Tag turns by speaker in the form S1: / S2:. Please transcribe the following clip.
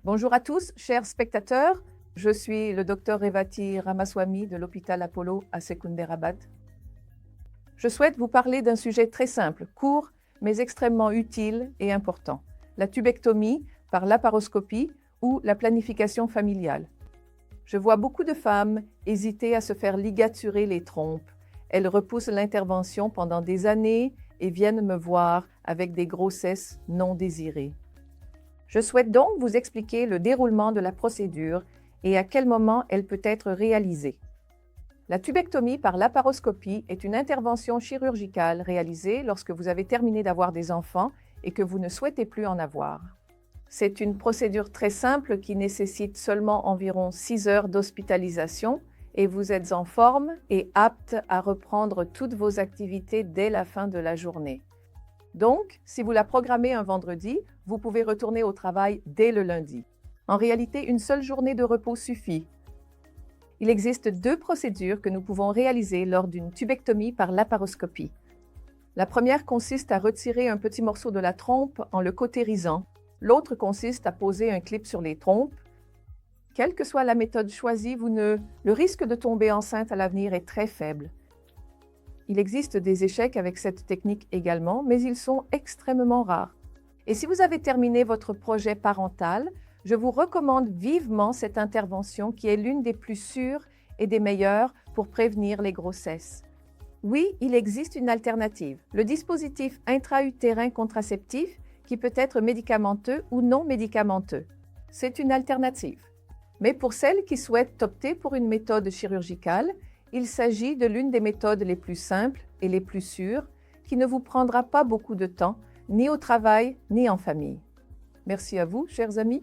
S1: Bonjour à tous, chers spectateurs. Je suis le docteur Revati Ramaswamy de l'hôpital Apollo à Secunderabad. Je souhaite vous parler d'un sujet très simple, court, mais extrêmement utile et important. La tubectomie par laparoscopie ou la planification familiale. Je vois beaucoup de femmes hésiter à se faire ligaturer les trompes. Elles repoussent l'intervention pendant des années et viennent me voir avec des grossesses non désirées. Je souhaite donc vous expliquer le déroulement de la procédure et à quel moment elle peut être réalisée. La tubectomie par laparoscopie est une intervention chirurgicale réalisée lorsque vous avez terminé d'avoir des enfants et que vous ne souhaitez plus en avoir. C'est une procédure très simple qui nécessite seulement environ 6 heures d'hospitalisation et vous êtes en forme et apte à reprendre toutes vos activités dès la fin de la journée. Donc, si vous la programmez un vendredi, vous pouvez retourner au travail dès le lundi. En réalité, une seule journée de repos suffit. Il existe 2 procédures que nous pouvons réaliser lors d'une tubectomie par laparoscopie. La première consiste à retirer un petit morceau de la trompe en le cautérisant. L'autre consiste à poser un clip sur les trompes. Quelle que soit la méthode choisie, le risque de tomber enceinte à l'avenir est très faible. Il existe des échecs avec cette technique également, mais ils sont extrêmement rares. Et si vous avez terminé votre projet parental, je vous recommande vivement cette intervention qui est l'une des plus sûres et des meilleures pour prévenir les grossesses. Oui, il existe une alternative, le dispositif intra-utérin contraceptif qui peut être médicamenteux ou non médicamenteux. C'est une alternative. Mais pour celles qui souhaitent opter pour une méthode chirurgicale, il s'agit de l'une des méthodes les plus simples et les plus sûres qui ne vous prendra pas beaucoup de temps, ni au travail, ni en famille. Merci à vous, chers amis.